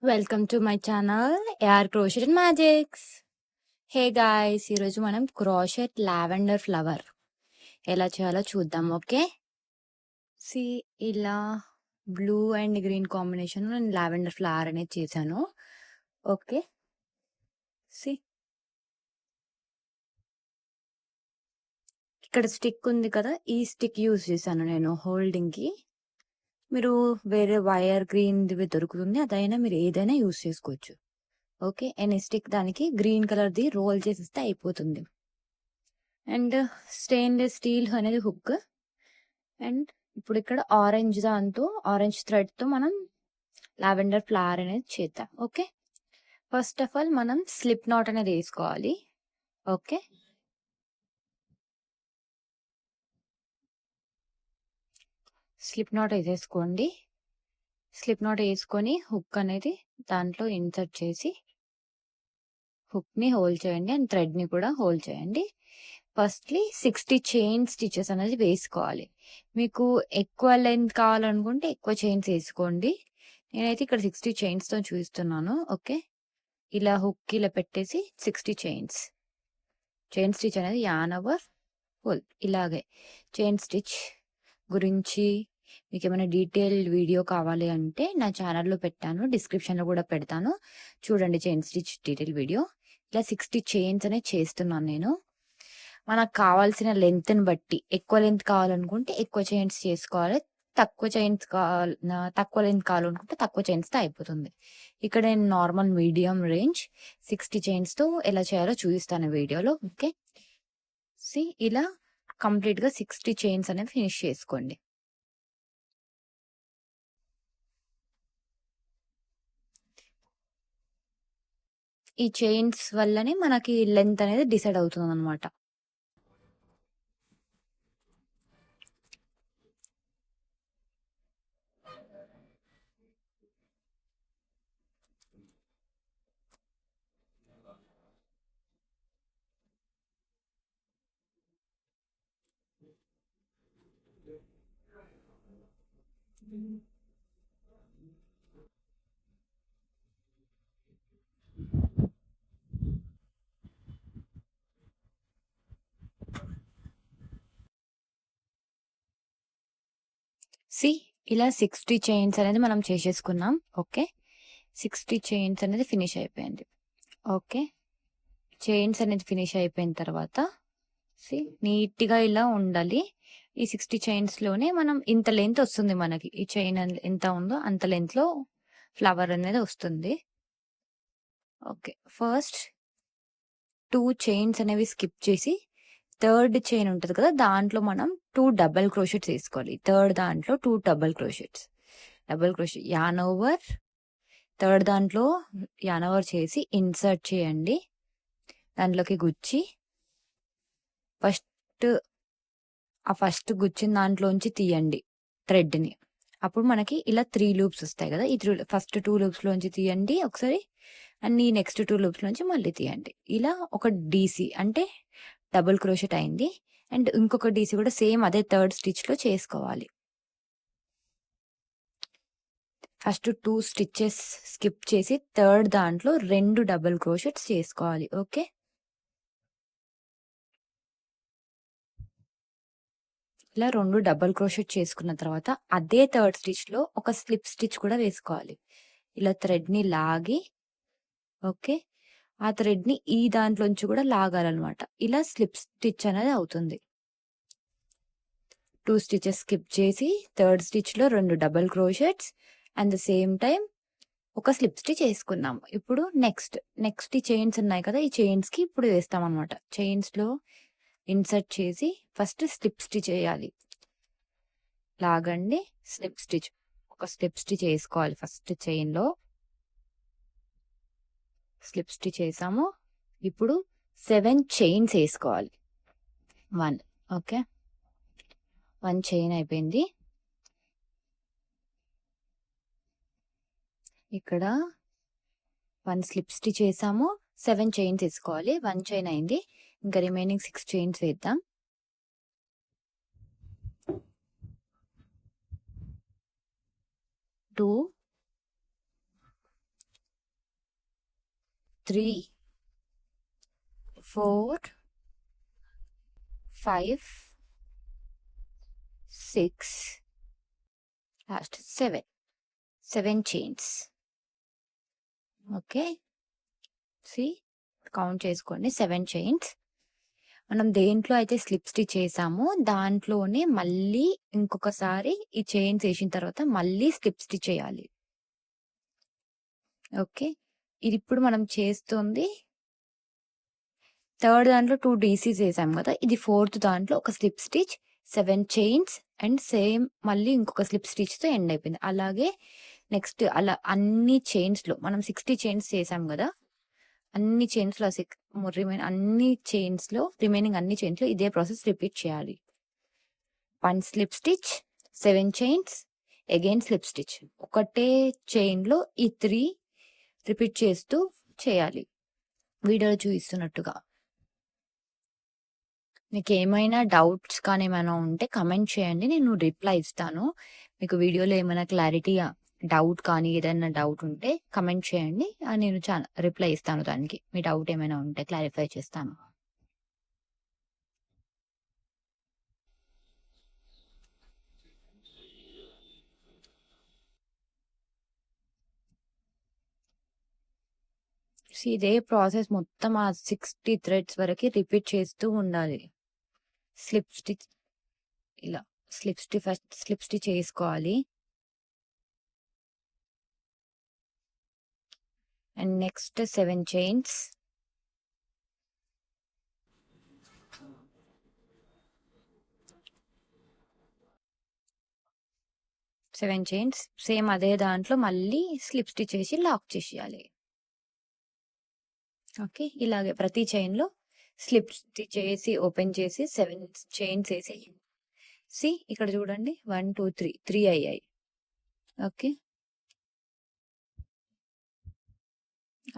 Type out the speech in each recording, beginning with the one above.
Welcome to my channel AR crochet and magics. Hey guys, ఈరోజు మనం crochet lavender flower ఎలా చేయాలో చూద్దాం. ఓకే, సి ఇలా బ్లూ అండ్ గ్రీన్ కాంబినేషన్ నేను లావెండర్ ఫ్లవర్ అనేది చేశాను. ఓకే, సి ఇక్కడ స్టిక్ ఉంది కదా, ఈ స్టిక్ యూజ్ చేశాను నేను హోల్డింగ్కి. మీరు వేరే వైర్ గ్రీన్ది దొరుకుతుంది, అదైనా మీరు ఏదైనా యూజ్ చేసుకోవచ్చు. ఓకే, అండ్ స్టిక్ దానికి గ్రీన్ కలర్ది రోల్ చేసిస్తే అయిపోతుంది. అండ్ స్టెయిన్లెస్ స్టీల్ అనేది హుక్. అండ్ ఇప్పుడు ఇక్కడ ఆరెంజ్ థ్రెడ్తో మనం లావెండర్ ఫ్లవర్ అనేది చేద్దాం. ఓకే, ఫస్ట్ ఆఫ్ ఆల్ మనం స్లిప్ నాట్ అనేది వేసుకోవాలి. ఓకే, స్లిప్ నాట్ వేసేసుకోండి. స్లిప్ నాట్ వేసుకొని హుక్ అనేది దాంట్లో ఇన్సర్ట్ చేసి హుక్ని హోల్డ్ చేయండి అండ్ థ్రెడ్ని కూడా హోల్డ్ చేయండి. ఫస్ట్లీ 60 చైన్ స్టిచెస్ అనేది వేసుకోవాలి. మీకు ఎక్కువ లెంత్ కావాలనుకుంటే ఎక్కువ చైన్స్ వేసుకోండి. నేనైతే ఇక్కడ 60 చైన్స్తో చూపిస్తున్నాను. ఓకే, ఇలా హుక్ ఇలా పెట్టేసి 60 చైన్ స్టిచ్ అనేది యాన్ ఓవర్ ఫుల్. ఇలాగే చైన్ స్టిచ్ గురించి మీకు ఏమైనా డీటెయిల్డ్ వీడియో కావాలి అంటే నా ఛానల్లో పెట్టాను, డిస్క్రిప్షన్లో కూడా పెడతాను, చూడండి చైన్ స్టిచ్ డీటెయిల్ వీడియో. ఇలా 60 చైన్స్ అనేది చేస్తున్నాను నేను. మనకు కావాల్సిన లెంత్ని బట్టి ఎక్కువ లెంత్ కావాలనుకుంటే ఎక్కువ చైన్స్ చేసుకోవాలి, తక్కువ లెంత్ కావాలనుకుంటే తక్కువ చైన్స్తో అయిపోతుంది. ఇక్కడ నేను నార్మల్ మీడియం రేంజ్ 60 చైన్స్తో ఎలా చేయాలో చూపిస్తాను వీడియోలో. ఓకే, ఇలా కంప్లీట్గా 60 చైన్స్ అనేవి ఫినిష్ చేసుకోండి. ఈ చైన్స్ వల్లనే మనకి లెంత్ అనేది డిసైడ్ అవుతుంది అనమాట. ఇలా 60 చైన్స్ అనేది మనం చేసేసుకున్నాం. ఓకే, 60 చైన్స్ అనేది ఫినిష్ అయిపోయింది. ఓకే, చైన్స్ అనేది ఫినిష్ అయిపోయిన తర్వాత నీట్గా ఇలా ఉండాలి. ఈ 60 చైన్స్లోనే మనం ఇంత లెంత్ వస్తుంది మనకి. ఈ చైన్ ఎంత ఉందో అంత లెంత్లో ఫ్లవర్ అనేది వస్తుంది. ఓకే, ఫస్ట్ 2 చైన్స్ అనేవి స్కిప్ చేసి థర్డ్ చైన్ ఉంటుంది కదా, దాంట్లో మనం 2 డబల్ క్రోషెట్స్ వేసుకోవాలి. థర్డ్ దాంట్లో 2 double crochet an over. Third దాంట్లో యాన్ ఓవర్ చేసి ఇన్సర్ట్ చేయండి, దాంట్లోకి గుచ్చి ఫస్ట్ గుచ్చిన దాంట్లోంచి తీయండి థ్రెడ్ని. అప్పుడు మనకి ఇలా 3 లూప్స్ వస్తాయి కదా, ఈ ఫస్ట్ 2 లూప్స్లోంచి తీయండి ఒకసారి, అండ్ ఈ నెక్స్ట్ 2 లూప్స్లోంచి మళ్ళీ తీయండి. ఇలా ఒక డీసీ అంటే డబుల్ క్రోషెట్ అయింది. అండ్ ఇంకొక డీసీ కూడా సేమ్ అదే థర్డ్ స్టిచ్లో చేసుకోవాలి. ఫస్ట్ 2 స్టిచెస్ స్కిప్ చేసి థర్డ్ దాంట్లో 2 డబుల్ క్రోషెట్స్ చేసుకోవాలి. ఓకే, ఇలా 2 డబుల్ క్రోషెట్ చేసుకున్న తర్వాత అదే థర్డ్ స్టిచ్లో ఒక స్లిప్ స్టిచ్ కూడా వేసుకోవాలి. ఇలా థ్రెడ్ని లాగి, ఓకే, ఆ థ్రెడ్ని ఈ దాంట్లోంచి కూడా లాగాలన్నమాట. ఇలా స్లిప్ స్టిచ్ అనేది అవుతుంది. 2 స్టిచెస్ స్కిప్ చేసి థర్డ్ స్టిచ్లో 2 double crochets and the same time ఒక స్లిప్ స్టిచ్ వేసుకున్నాము. ఇప్పుడు నెక్స్ట్ ఈ చైన్స్ ఉన్నాయి కదా, ఈ చైన్స్కి ఇప్పుడు వేస్తాం అనమాట. చైన్స్లో ఇన్సర్ట్ చేసి ఫస్ట్ స్లిప్ స్టిచ్ వేయాలి. లాగండి, ఒక స్లిప్ స్టిచ్ వేసుకోవాలి. ఫస్ట్ చైన్లో స్లిప్ స్టిచ్ వేసాము. ఇప్పుడు 7 చైన్స్ వేసుకోవాలి. 1, ఓకే, 1 చైన్ అయిపోయింది. ఇక్కడ 1 స్లిప్ స్టిచ్ వేసాము, 7 చైన్స్ వేసుకోవాలి. 1 చైన్ అయింది, ఇంకా రిమైనింగ్ 6 చైన్స్ వేద్దాం. 2 3 4 5 6 last 7 chains. Okay, see count చేసుకోండి. 7 చైన్స్. మనం దేంట్లో అయితే స్లిప్ స్టిచ్ చేసామో దాంట్లోనే మళ్ళీ ఇంకొకసారి ఈ చైన్స్ వేసిన తర్వాత మళ్ళీ స్లిప్ స్టిచ్ చేయాలి. ఓకే, ఇది ఇప్పుడు మనం చేస్తుంది థర్డ్ దాంట్లో 2 డీసీస్ వేసాం కదా, ఇది ఫోర్త్ దాంట్లో ఒక slip stitch, 7 chains and same మళ్ళీ ఇంకొక స్లిప్ స్టిచ్తో ఎండ్ అయిపోయింది. అలాగే నెక్స్ట్ అలా అన్ని చైన్స్లో మనం 60 చైన్స్ చేసాం కదా, అన్ని చైన్స్లో రిమైనింగ్ అన్ని చైన్స్లో ఇదే ప్రాసెస్ రిపీట్ చేయాలి. 1 slip stitch, 7 chains, again slip stitch. ఒకటే చైన్లో ఈ 3 రిపీట్ చేస్తూ చేయాలి వీడియోలో చూపిస్తున్నట్టుగా. మీకు ఏమైనా డౌట్స్ కానీ ఏమైనా ఉంటే కమెంట్ చేయండి, నేను రిప్లై ఇస్తాను. మీకు వీడియోలో ఏమైనా క్లారిటీ డౌట్ కానీ ఏదైనా డౌట్ ఉంటే కమెంట్ చేయండి, నేను రిప్లై ఇస్తాను దానికి. మీ డౌట్ ఏమైనా ఉంటే క్లారిఫై చేస్తాను. ఇదే ప్రాసెస్ మొత్తం ఆ 60 థ్రెడ్స్ వరకు రిపీట్ చేస్తూ ఉండాలి. స్లిప్ స్టిచ్ ఇలా స్లిప్ స్టిచ్ చేసుకోవాలి. అండ్ నెక్స్ట్ 7 చైన్స్, సేమ్ అదే దాంట్లో మళ్ళీ స్లిప్ స్టిచ్ చేసి లాక్ చేసేయాలి. ఓకే, ఇలాగే ప్రతి చైన్లో స్లిప్ స్టిచ్ చేసి ఓపెన్ చేసి 7 చైన్స్ వేసి ఇక్కడ చూడండి 1 2 3 అయ్యాయి. ఓకే,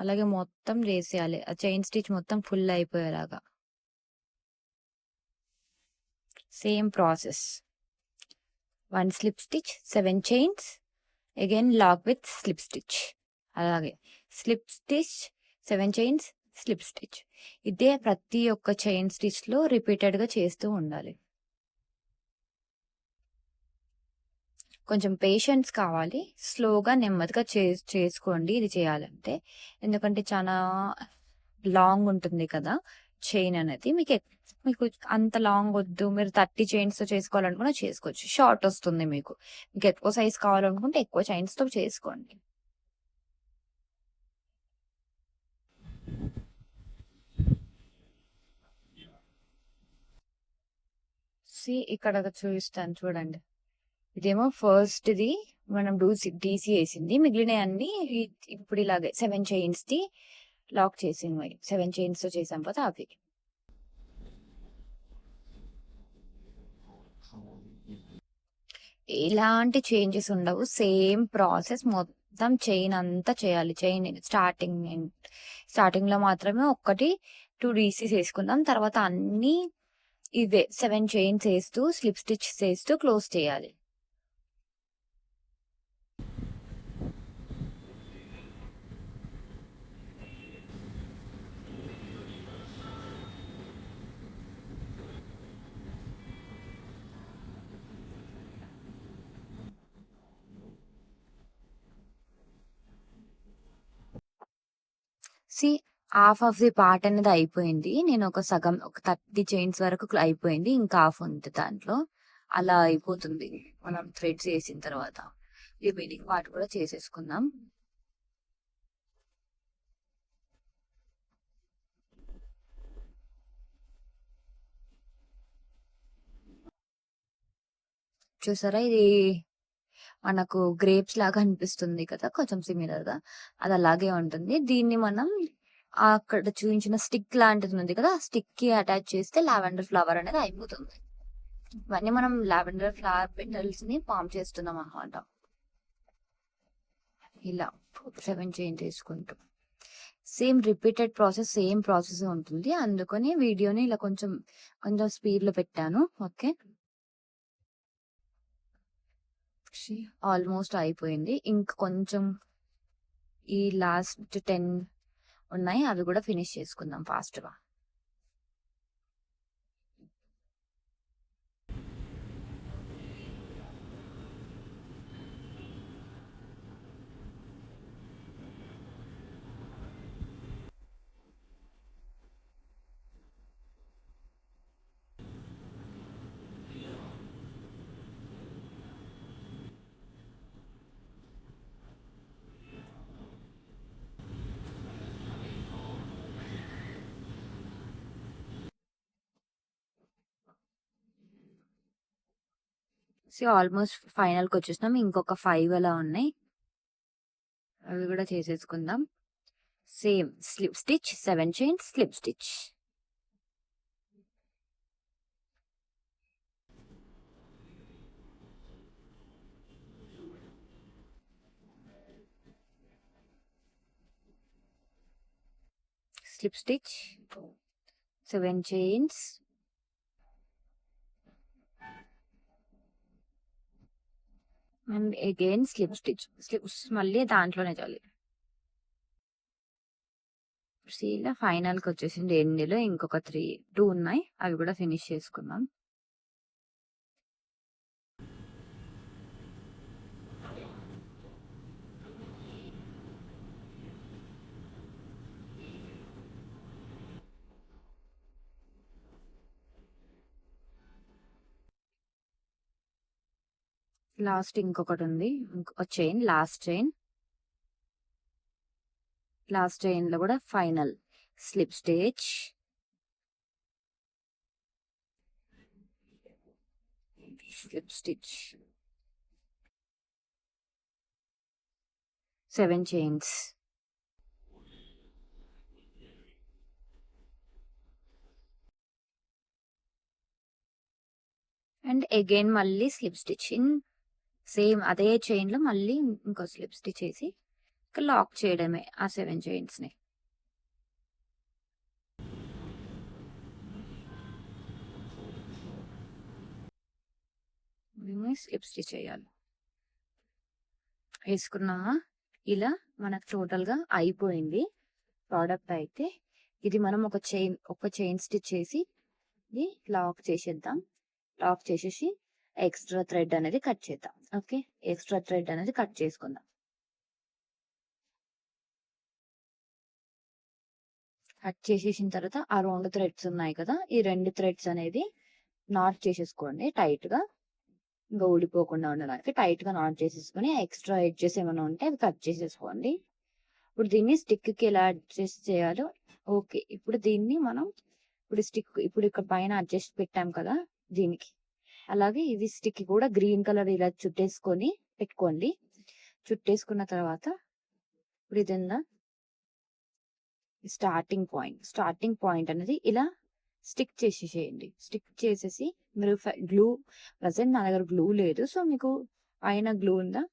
అలాగే మొత్తం చేసేయాలి, ఆ చైన్ స్టిచ్ మొత్తం ఫుల్ అయిపోయేలాగా. Same process, 1 slip stitch, 7 chains, again lock with slip stitch. అలాగే slip stitch, 7 chains, slip stitch. ఇదే ప్రతి ఒక్క చైన్ స్టిచ్లో రిపీటెడ్గా చేస్తూ ఉండాలి. కొంచెం పేషెన్స్ కావాలి, స్లోగా నెమ్మదిగా చేసుకోండి ఇది చేయాలంటే. ఎందుకంటే చాలా లాంగ్ ఉంటుంది కదా చైన్ అనేది. మీకు అంత లాంగ్ వద్దు, మీరు 30 చైన్స్తో చేసుకోవాలనుకున్నా చేసుకోవచ్చు, షార్ట్ వస్తుంది. మీకు ఎక్కువ సైజ్ కావాలనుకుంటే ఎక్కువ చైన్స్తో చేసుకోండి. ఇక్కడ చూపిస్తాను చూడండి. ఇదేమో ఫస్ట్ది మనం డీసీ వేసింది, మిగిలిన అన్ని ఇప్పుడు ఇలాగే 7 చైన్స్ది లాక్ చేసింది. 7 చైన్స్తో చేసాం కదా అవి. ఎలాంటి చేంజెస్ ఉండవు, సేమ్ ప్రాసెస్ మొత్తం చైన్ అంతా చేయాలి. చైన్ స్టార్టింగ్లో మాత్రమే 1 2 డీసీస్ వేసుకుందాం, తర్వాత అన్ని ఇవే 7 చైన్స్ వేస్తూ స్లిప్ స్టిచ్ వేస్తూ క్లోజ్ చేయాలి. హాఫ్ ఆఫ్ ది పార్ట్ అనేది అయిపోయింది. నేను ఒక 30 చైన్స్ వరకు అయిపోయింది, ఇంకా హాఫ్ ఉంది దాంట్లో. అలా అయిపోతుంది మనం థ్రెడ్స్ వేసిన తర్వాత. రిమైనింగ్ పార్ట్ కూడా చేసేసుకుందాం. చూసారా, ఇది మనకు గ్రేప్స్ లాగా అనిపిస్తుంది కదా, కొంచెం సిమిలర్ గా. అది అలాగే ఉంటుంది. దీన్ని మనం అక్కడ చూపించిన స్టిక్ లాంటిది ఉంది కదా, స్టిక్ కి అటాచ్ చేస్తే లావెండర్ ఫ్లవర్ అనేది అయిపోతుంది. ఇవన్నీ మనం లావెండర్ ఫ్లవర్ పెటల్స్ ని ఫామ్ చేస్తున్నాం అన్నమాట. ఇలా 7 చైన్ చేసుకుంటూ same repeated process, same process ఉంటుంది. అందుకని వీడియోని ఇలా కొంచెం స్పీడ్ లో పెట్టాను. ఓకే, ఆల్మోస్ట్ అయిపోయింది. ఇంక కొంచెం ఈ లాస్ట్ 10 ఉన్నాయి, అవి కూడా ఫినిష్ చేసుకుందాం ఫాస్ట్గా. సో ఆల్మోస్ట్ ఫైనల్కి వచ్చేసినాం. ఇంకొక 5 అలా ఉన్నాయి, అవి కూడా చేసేసుకుందాం. Same slip stitch, 7 chains, slip stitch. Slip stitch, 7 chains, and again slip stitch. Slips మళ్ళీ దాంట్లోనే చాలి. ఇలా ఫైనల్కి వచ్చేసింది ఎండ్లో. ఇంకొక 2 ఉన్నాయి, అవి కూడా ఫినిష్ చేసుకుందాం. లాస్ట్ ఇంకొకటి ఉంది, ఇంకొక chain, last chain. Last chain లో కూడా final slip stitch, slip stitch, 7 chains. And again మళ్ళీ స్లిప్ స్టిచ్ ఇన్ సేమ్ అదే చైన్ లో మళ్ళీ ఇంకో స్లిప్ స్టిచ్ వేసి లాక్ చేయడమే ఆ 7 చైన్స్ ని. స్లిప్ స్టిచ్ చేయాలి. వేసుకున్నామా? ఇలా మనకు టోటల్ గా అయిపోయింది ప్రోడక్ట్ అయితే. ఇది మనం ఒక చైన్ స్టిచ్ చేసి ఇది లాక్ చేసేద్దాం. లాక్ చేసేసి ఎక్స్ట్రా థ్రెడ్ అనేది కట్ చేద్దాం. ఓకే, ఎక్స్ట్రా థ్రెడ్ అనేది కట్ చేసుకుందాం. కట్ చేసేసిన తర్వాత ఆ 2 థ్రెడ్స్ ఉన్నాయి కదా, ఈ 2 థ్రెడ్స్ అనేది నాట్ చేసేసుకోండి టైట్ గా, ఇంకా ఊడిపోకుండా ఉండడానికి టైట్ గా నాట్ చేసేసుకుని ఎక్స్ట్రా ఎడ్జెస్ ఏమైనా ఉంటే అవి కట్ చేసేసుకోండి. ఇప్పుడు దీన్ని స్టిక్ కి ఎలా అడ్జస్ట్ చేయాలో, ఓకే, ఇప్పుడు దీన్ని మనం ఇప్పుడు ఇక్కడ పైన అడ్జస్ట్ పెట్టాం కదా దీనికి, అలాగే ఇది స్టిక్ కూడా గ్రీన్ కలర్ ఇలా చుట్టేసుకొని పెట్టుకోండి. చుట్టేసుకున్న తర్వాత ఇప్పుడు ఇదంతా స్టార్టింగ్ పాయింట్ అనేది ఇలా స్టిక్ చేసేసేయండి. స్టిక్ చేసేసి మీరు గ్లూ, ప్రజెంట్ నా దగ్గర గ్లూ లేదు, సో మీకు పైన గ్లూ ఉందా,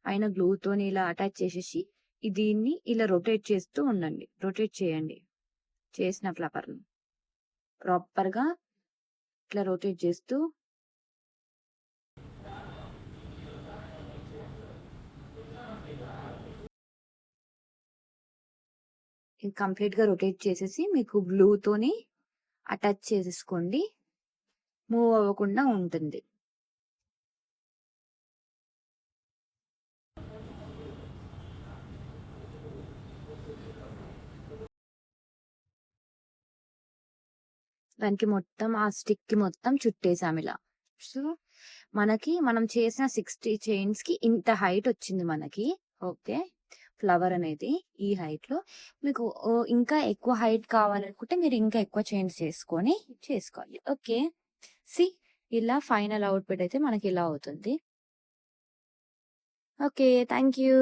పైన గ్లూతో ఇలా అటాచ్ చేసేసి దీన్ని ఇలా రొటేట్ చేస్తూ ఉండండి. రొటేట్ చేయండి, చేసిన ఫ్లవర్ని ప్రాపర్గా ఇట్లా రొటేట్ చేస్తూ కంప్లీట్ గా రొటేట్ చేసేసి మీకు గ్లూతోని అటాచ్ చేసేసుకోండి, మూవ్ అవ్వకుండా ఉంటుంది. దానికి మొత్తం ఆ స్టిక్ కి మొత్తం చుట్టేసాం ఇలా. సో మనం చేసిన 60 చైన్స్ కి ఇంత హైట్ వచ్చింది మనకి. ఓకే, ఫ్లవర్ అనేది ఈ హైట్ లో. మీకు ఇంకా ఎక్కువ హైట్ కావాలనుకుంటే మీరు ఇంకా ఎక్కువ చైన్స్ చేసుకోవాలి. ఓకే, సి ఇలా ఫైనల్ అవుట్పుట్ అయితే మనకి ఇలా అవుతుంది. Okay, thank you.